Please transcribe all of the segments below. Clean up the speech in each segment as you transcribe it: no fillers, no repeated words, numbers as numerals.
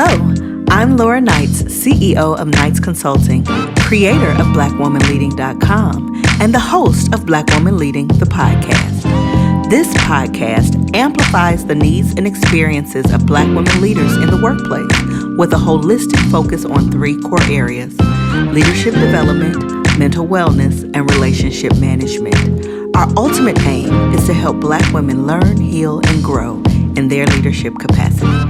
Hello, I'm Laura Knights, CEO of Knights Consulting, creator of BlackWomanLeading.com, and the host of Black Woman Leading, the podcast. This podcast amplifies the needs and experiences of Black women leaders in the workplace with a holistic focus on three core areas: leadership development, mental wellness, and relationship management. Our ultimate aim is to help Black women learn, heal, and grow in their leadership capacity.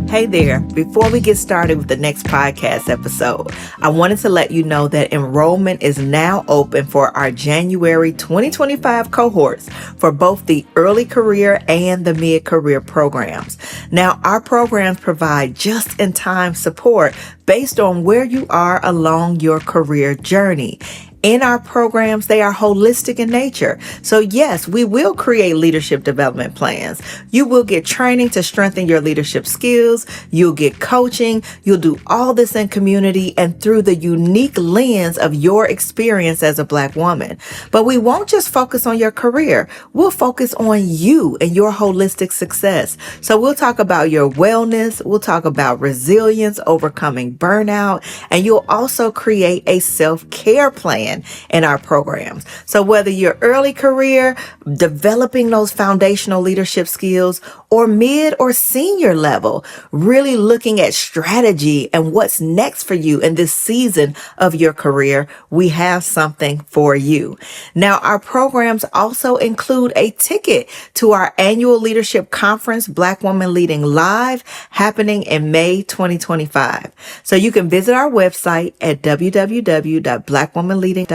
Hey there, before we get started with the next podcast episode, I wanted to let you know that enrollment is now open for our January 2025 cohorts for both the early career and the mid-career programs. Now, our programs provide just-in-time support based on where you are along your career journey. In our programs, they are holistic in nature. So yes, we will create leadership development plans. You will get training to strengthen your leadership skills. You'll get coaching. You'll do all this in community and through the unique lens of your experience as a Black woman. But we won't just focus on your career. We'll focus on you and your holistic success. So we'll talk about your wellness. We'll talk about resilience, overcoming burnout, and you'll also create a self-care plan in our programs. So whether you're early career, developing those foundational leadership skills, or mid or senior level, really looking at strategy and what's next for you in this season of your career, we have something for you. Now, our programs also include a ticket to our annual leadership conference, Black Woman Leading Live, happening in May 2025. So you can visit our website at www.blackwomanleading.com.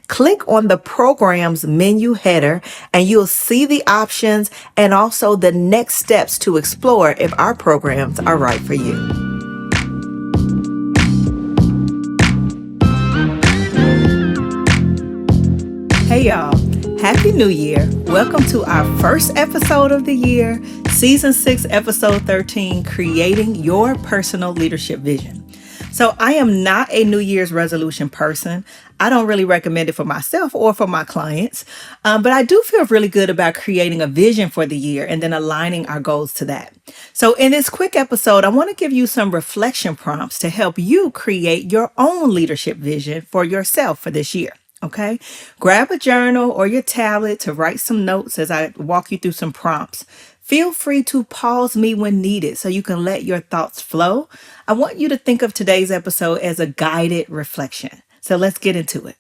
Click on the program's menu header and you'll see the options and also the next steps to explore if our programs are right for you. Hey y'all, Happy New Year. Welcome to our first episode of the year, Season 6, Episode 13, Creating Your Personal Leadership Vision. So I am not a New Year's resolution person. I don't really recommend it for myself or for my clients, but I do feel really good about creating a vision for the year and then aligning our goals to that. So in this quick episode, I want to give you some reflection prompts to help you create your own leadership vision for yourself for this year. Okay, grab a journal or your tablet to write some notes as I walk you through some prompts. Feel free to pause me when needed so you can let your thoughts flow. I want you to think of today's episode as a guided reflection. So let's get into it.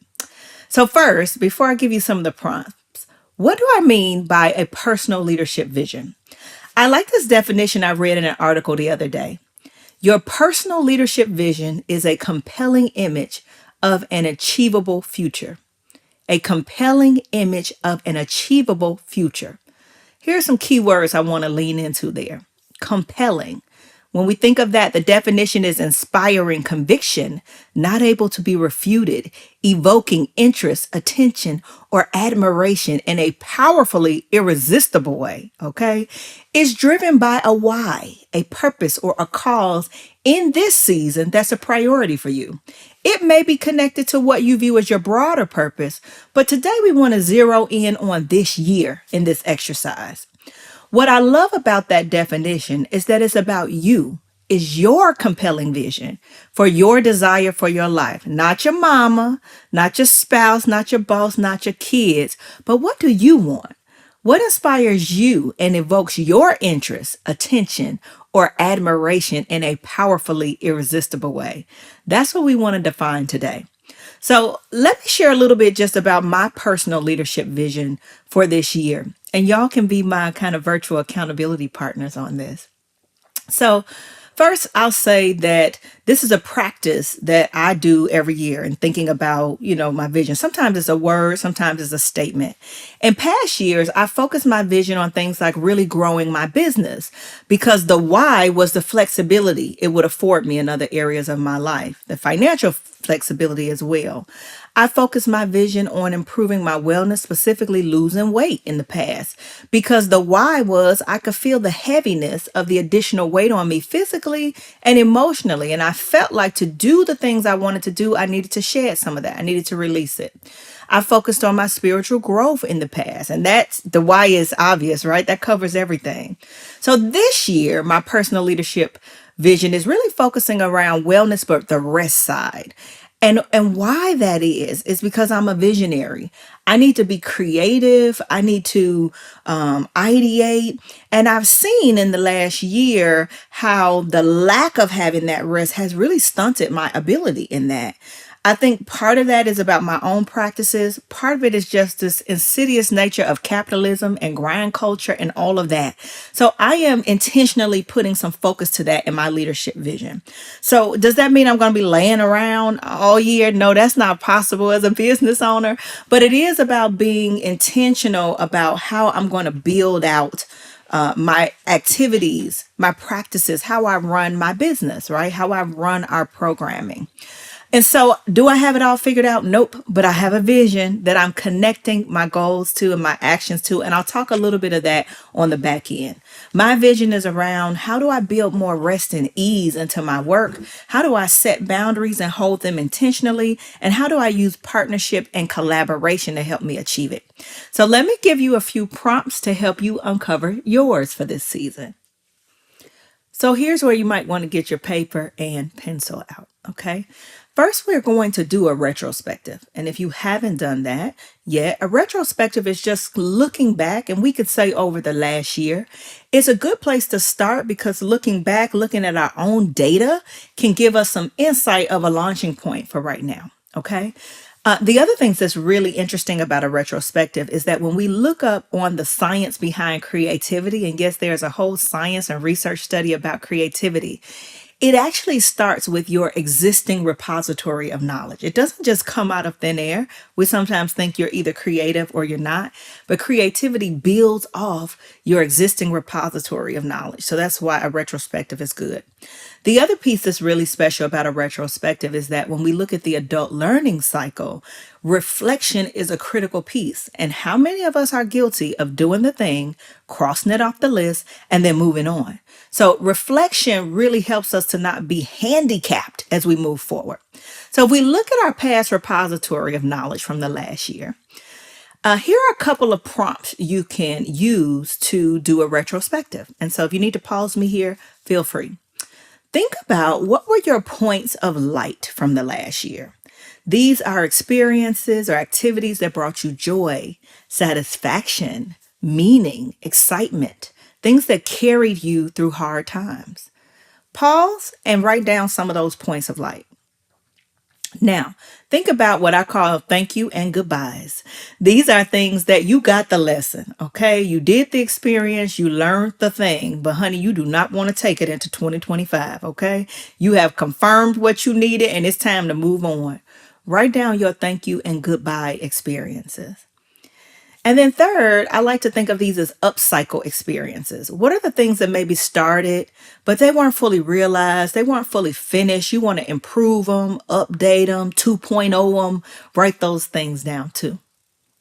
So first, before I give you some of the prompts, what do I mean by a personal leadership vision? I like this definition I read in an article the other day. Your personal leadership vision is a compelling image of an achievable future. A compelling image of an achievable future. Here are some key words I want to lean into there. Compelling. When we think of that, the definition is inspiring conviction, not able to be refuted, evoking interest, attention, or admiration in a powerfully irresistible way, okay? It's driven by a why, a purpose, or a cause in this season that's a priority for you. It may be connected to what you view as your broader purpose, but today we want to zero in on this year in this exercise. What I love about that definition is that it's about you, is your compelling vision for your desire for your life, not your mama, not your spouse, not your boss, not your kids, but what do you want? What inspires you and evokes your interest, attention, or admiration in a powerfully irresistible way? That's what we want to define today. So let me share a little bit just about my personal leadership vision for this year. And y'all can be my kind of virtual accountability partners on this. So first, I'll say that this is a practice that I do every year in thinking about, my vision. Sometimes it's a word, sometimes it's a statement. In past years, I focused my vision on things like really growing my business because the why was the flexibility it would afford me in other areas of my life. The financial flexibility as well. I focused my vision on improving my wellness, specifically losing weight in the past, because the why was I could feel the heaviness of the additional weight on me physically and emotionally. And I felt like to do the things I wanted to do, I needed to shed some of that. I needed to release it. I focused on my spiritual growth in the past, and that's the why is obvious, right? That covers everything. So this year, my personal leadership vision is really focusing around wellness, but the rest side. And why that is because I'm a visionary. I need to be creative. I need to ideate. And I've seen in the last year how the lack of having that rest has really stunted my ability in that. I think part of that is about my own practices. Part of it is just this insidious nature of capitalism and grind culture and all of that. So I am intentionally putting some focus to that in my leadership vision. So does that mean I'm going to be laying around all year? No, that's not possible as a business owner. But it is about being intentional about how I'm going to build out my activities, my practices, how I run my business, right? How I run our programming. And so, do I have it all figured out? Nope. But I have a vision that I'm connecting my goals to and my actions to. And I'll talk a little bit of that on the back end. My vision is around how do I build more rest and ease into my work? How do I set boundaries and hold them intentionally? And how do I use partnership and collaboration to help me achieve it? So, let me give you a few prompts to help you uncover yours for this season. So here's where you might want to get your paper and pencil out, okay? First, we're going to do a retrospective. And if you haven't done that yet, a retrospective is just looking back, and we could say over the last year. It's a good place to start because looking back, looking at our own data can give us some insight of a launching point for right now, okay? The other things that's really interesting about a retrospective is that when we look up on the science behind creativity, and yes, there's a whole science and research study about creativity, it actually starts with your existing repository of knowledge. It doesn't just come out of thin air. We sometimes think you're either creative or you're not, but creativity builds off your existing repository of knowledge. So that's why a retrospective is good. The other piece that's really special about a retrospective is that when we look at the adult learning cycle, reflection is a critical piece. And how many of us are guilty of doing the thing, crossing it off the list, and then moving on? So reflection really helps us to not be handicapped as we move forward. So if we look at our past repository of knowledge from the last year, here are a couple of prompts you can use to do a retrospective. And so if you need to pause me here, feel free. Think about what were your points of light from the last year. These are experiences or activities that brought you joy, satisfaction, meaning, excitement, things that carried you through hard times. Pause and write down some of those points of light. Now, think about what I call thank you and goodbyes. These are things that you got the lesson, okay? You did the experience, you learned the thing, but honey, you do not want to take it into 2025, okay? You have confirmed what you needed and it's time to move on. Write down your thank you and goodbye experiences. And then third, I like to think of these as upcycle experiences. What are the things that maybe started, but they weren't fully realized, they weren't fully finished. You want to improve them, update them, 2.0 them, write those things down too.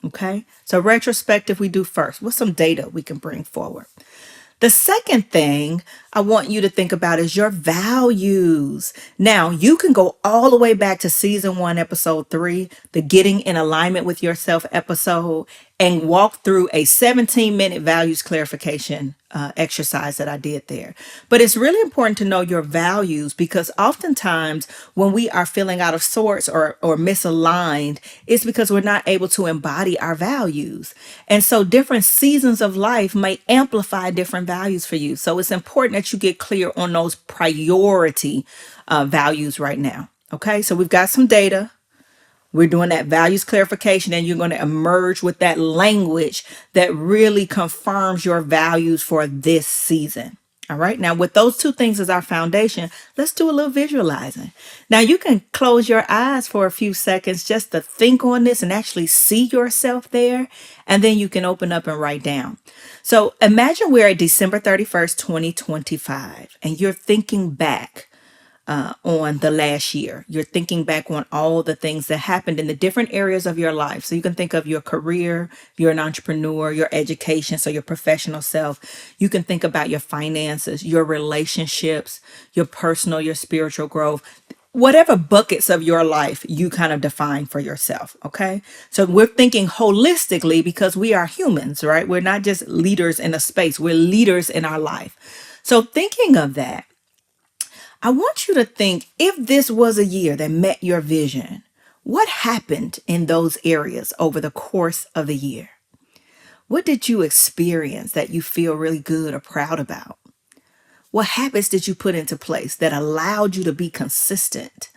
Okay, so retrospective we do first. What's some data we can bring forward? The second thing I want you to think about is your values. Now, you can go all the way back to season 1, episode 3, the Getting in Alignment with Yourself episode, and walk through a 17-minute values clarification exercise that I did there. But it's really important to know your values because oftentimes when we are feeling out of sorts or misaligned, it's because we're not able to embody our values. And so different seasons of life may amplify different values for you. So it's important that you get clear on those priority values right now. Okay, so we've got some data. We're doing that values clarification, and you're going to emerge with that language that really confirms your values for this season. All right. Now, with those two things as our foundation, let's do a little visualizing. Now, you can close your eyes for a few seconds just to think on this and actually see yourself there. And then you can open up and write down. So imagine we're at December 31st, 2025, and you're thinking back on the last year. You're thinking back on all the things that happened in the different areas of your life. So you can think of your career, you're an entrepreneur, your education, so your professional self. You can think about your finances, your relationships, your personal, your spiritual growth. Whatever buckets of your life you kind of define for yourself, okay? So we're thinking holistically because we are humans, right? We're not just leaders in a space, we're leaders in our life. So thinking of that, I want you to think, if this was a year that met your vision, what happened in those areas over the course of the year? What did you experience that you feel really good or proud about? What habits did you put into place that allowed you to be consistent?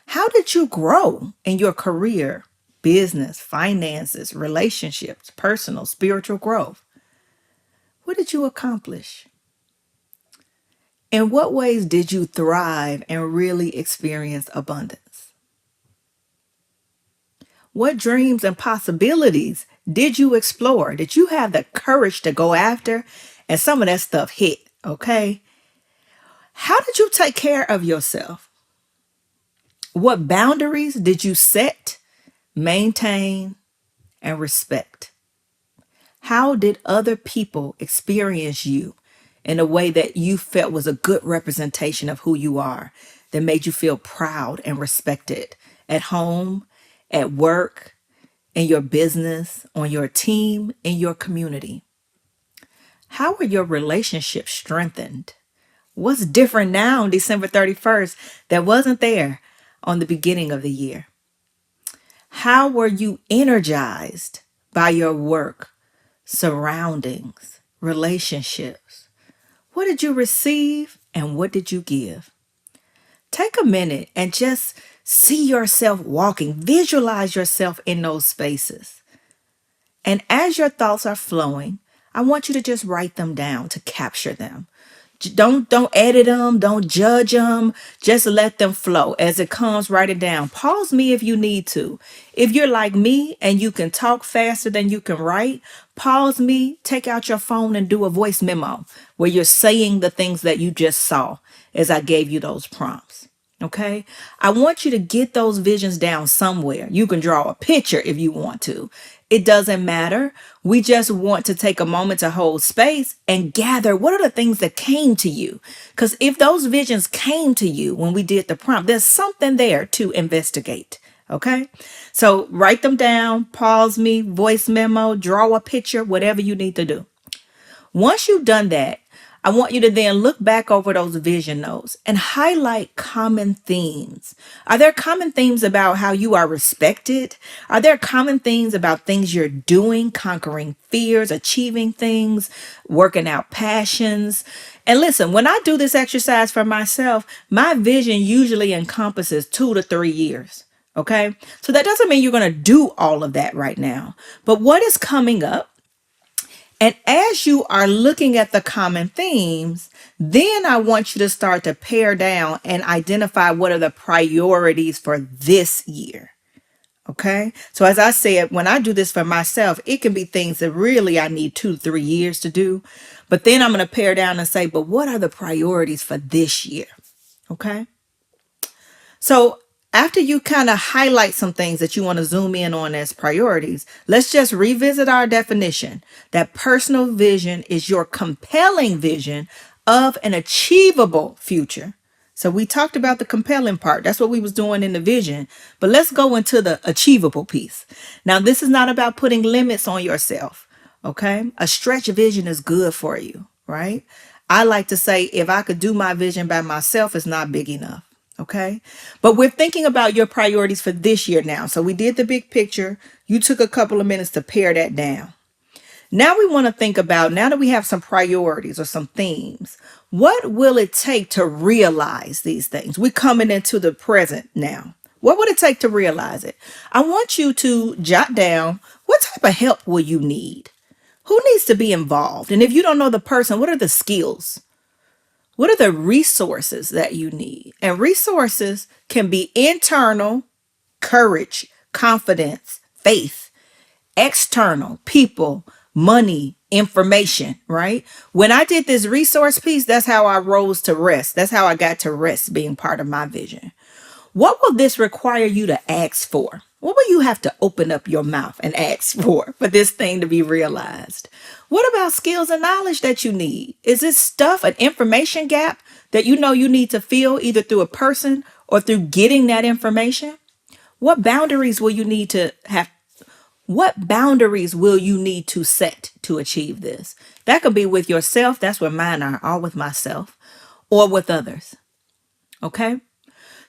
How did you grow in your career, business, finances, relationships, personal, spiritual growth? What did you accomplish? In what ways did you thrive and really experience abundance? What dreams and possibilities did you explore? Did you have the courage to go after? And some of that stuff hit, okay? How did you take care of yourself? What boundaries did you set, maintain, and respect? How did other people experience you in a way that you felt was a good representation of who you are, that made you feel proud and respected at home, at work, in your business, on your team, in your community? How are your relationships strengthened? What's different now on December 31st that wasn't there on the beginning of the year? How were you energized by your work, surroundings, relationships? What did you receive and what did you give? Take a minute and just see yourself walking. Visualize yourself in those spaces. And as your thoughts are flowing, I want you to just write them down to capture them. Don't edit them. Don't judge them. Just let them flow as it comes. Write it down. Pause me if you need to. If you're like me and you can talk faster than you can write, pause me, take out your phone and do a voice memo where you're saying the things that you just saw as I gave you those prompts. Okay, I want you to get those visions down somewhere. You can draw a picture if you want to. It doesn't matter. We just want to take a moment to hold space and gather what are the things that came to you. Because if those visions came to you when we did the prompt, there's something there to investigate. Okay, so write them down, pause me, voice memo, draw a picture, whatever you need to do. Once you've done that, I want you to then look back over those vision notes and highlight common themes. Are there common themes about how you are respected? Are there common themes about things you're doing, conquering fears, achieving things, working out passions? And listen, when I do this exercise for myself, my vision usually encompasses 2 to 3 years. Okay, so that doesn't mean you're going to do all of that right now. But what is coming up? And as you are looking at the common themes, then I want you to start to pare down and identify what are the priorities for this year. Okay. So as I said, when I do this for myself, it can be things that really I need 2 to 3 years to do. But then I'm going to pare down and say, but what are the priorities for this year? Okay. So after you kind of highlight some things that you want to zoom in on as priorities, let's just revisit our definition that personal vision is your compelling vision of an achievable future. So we talked about the compelling part. That's what we was doing in the vision. But let's go into the achievable piece. Now, this is not about putting limits on yourself. Okay. A stretch vision is good for you, right? I like to say, if I could do my vision by myself, it's not big enough. Okay. But we're thinking about your priorities for this year now. So we did the big picture. You took a couple of minutes to pare that down. Now we want to think about, now that we have some priorities or some themes, what will it take to realize these things? We're coming into the present now. What would it take to realize it? I want you to jot down, what type of help will you need? Who needs to be involved? And if you don't know the person, what are the skills? What are the resources that you need? And resources can be internal, courage, confidence, faith, external, people, money, information, right? When I did this resource piece, that's how I rose to rest. That's how I got to rest being part of my vision. What will this require you to ask for? What will you have to open up your mouth and ask for this thing to be realized? What about skills and knowledge that you need? Is this stuff an information gap that you know you need to fill either through a person or through getting that information? What boundaries will you need to have? What boundaries will you need to set to achieve this? That could be with yourself. That's where mine are, all with myself, or with others. Okay?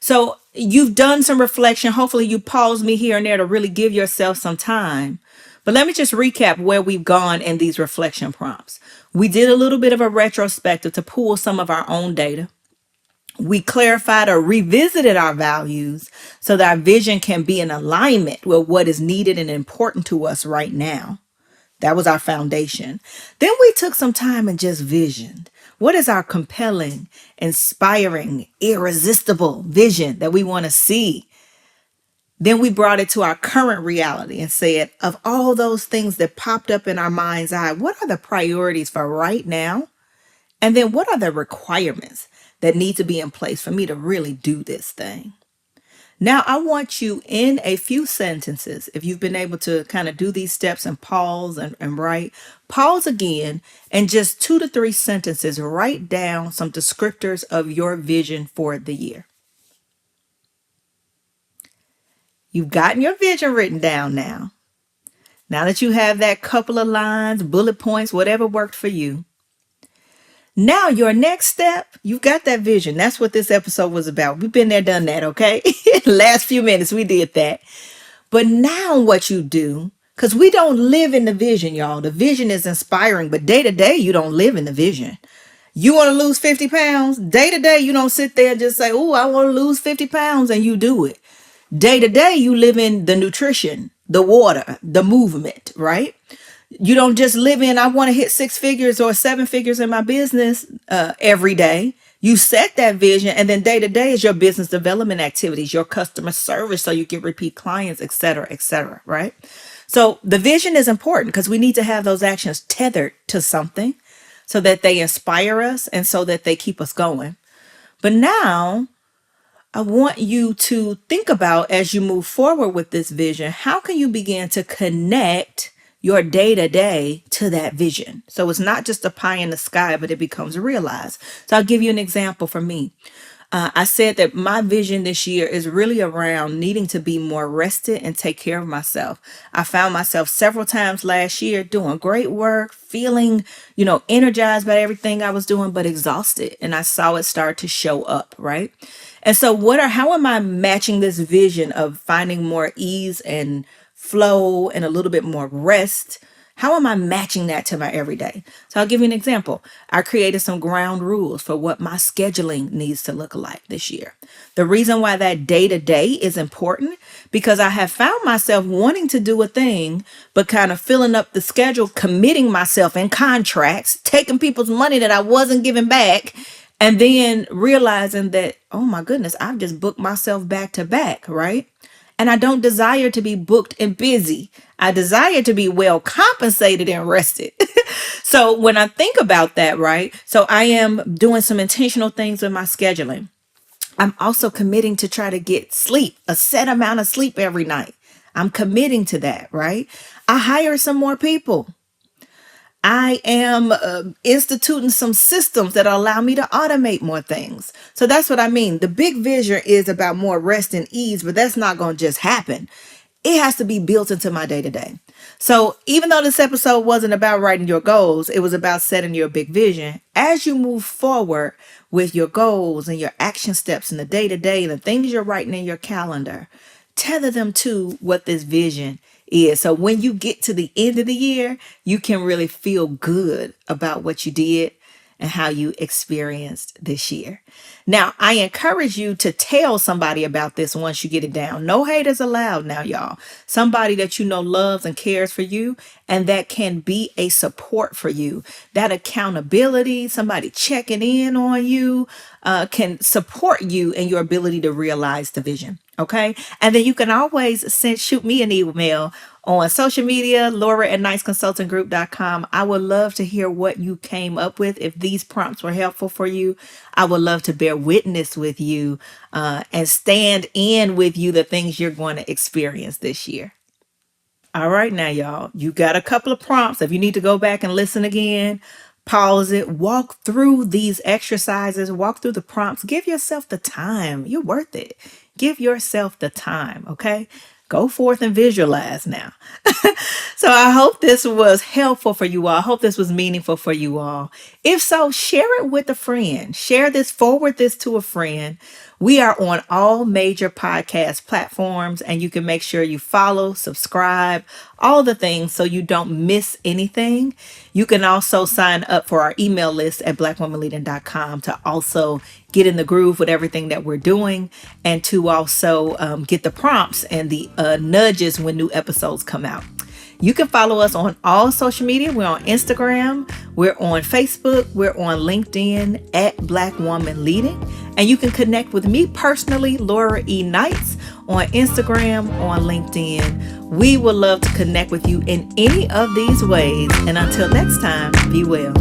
So you've done some reflection. Hopefully you pause me here and there to really give yourself some time. But let me just recap where we've gone in these reflection prompts. We did a little bit of a retrospective to pull some of our own data. We clarified or revisited our values so that our vision can be in alignment with what is needed and important to us right now. That was our foundation. Then we took some time and just visioned. What is our compelling, inspiring, irresistible vision that we want to see? Then we brought it to our current reality and said, of all those things that popped up in our mind's eye, what are the priorities for right now? And then what are the requirements that need to be in place for me to really do this thing? Now, I want you in a few sentences, if you've been able to kind of do these steps and pause and write, pause again, and just 2 to 3 sentences, write down some descriptors of your vision for the year. You've gotten your vision written down now. Now that you have that couple of lines, bullet points, whatever worked for you. Now, your next step, you've got that vision. That's what this episode was about. We've been there, done that, okay? Last few minutes, we did that. But now what you do, because we don't live in the vision, y'all. The vision is inspiring, but day to day, you don't live in the vision. You want to lose 50 pounds? Day to day, you don't sit there and just say, oh, I want to lose 50 pounds, and you do it. Day to day, you live in the nutrition, the water, the movement, right? You don't just live in, I want to hit 6 figures or 7 figures in my business every day. You set that vision, and then day to day is your business development activities, your customer service, so you get repeat clients, et cetera, right? So the vision is important because we need to have those actions tethered to something so that they inspire us and so that they keep us going. But now I want you to think about, as you move forward with this vision, how can you begin to connect your day-to-day to that vision? So it's not just a pie in the sky, but it becomes realized. So I'll give you an example for me. I said that my vision this year is really around needing to be more rested and take care of myself. I found myself several times last year doing great work, feeling, energized by everything I was doing, but exhausted. And I saw it start to show up, right? And so how am I matching this vision of finding more ease and flow and a little bit more rest? How am I matching that to my everyday? So I'll give you an example. I created some ground rules for what my scheduling needs to look like this year. The reason why that day-to-day is important, because I have found myself wanting to do a thing, but kind of filling up the schedule, committing myself in contracts, taking people's money that I wasn't giving back, and then realizing that, oh my goodness, I've just booked myself back to back, right? And I don't desire to be booked and busy. I desire to be well compensated and rested. So when I think about that, right? So I am doing some intentional things with my scheduling. I'm also committing to try to get sleep, a set amount of sleep every night. I'm committing to that, right? I hire some more people. I am instituting some systems that allow me to automate more things. So that's what I mean. The big vision is about more rest and ease, but that's not going to just happen. It has to be built into my day to day. So even though this episode wasn't about writing your goals, it was about setting your big vision. As you move forward with your goals and your action steps in the day to day, the things you're writing in your calendar, tether them to what this vision is. So when you get to the end of the year, you can really feel good about what you did and how you experienced this year. Now, I encourage you to tell somebody about this once you get it down. No haters allowed now, y'all. Somebody that you know loves and cares for you and that can be a support for you. That accountability, somebody checking in on you, can support you in your ability to realize the vision. Okay. And then you can always shoot me an email on social media, Laura@NiceConsultingGroup.com. I would love to hear what you came up with. If these prompts were helpful for you, I would love to bear witness with you and stand in with you the things you're going to experience this year. All right, now, y'all, you got a couple of prompts. If you need to go back and listen again, pause it, walk through these exercises, walk through the prompts. Give yourself the time. You're worth it. Give yourself the time, okay? Go forth and visualize now. So I hope this was helpful for you all. I hope this was meaningful for you all. If so, share it with a friend. Share this, forward this to a friend. We are on all major podcast platforms, and you can make sure you follow, subscribe, all the things so you don't miss anything. You can also sign up for our email list at blackwomanleading.com to also get in the groove with everything that we're doing, and to also get the prompts and the nudges when new episodes come out. You can follow us on all social media. We're on Instagram, we're on Facebook, we're on LinkedIn at Black Woman Leading. And you can connect with me personally, Laura E. Knights, on Instagram, on LinkedIn. We would love to connect with you in any of these ways. And until next time, be well.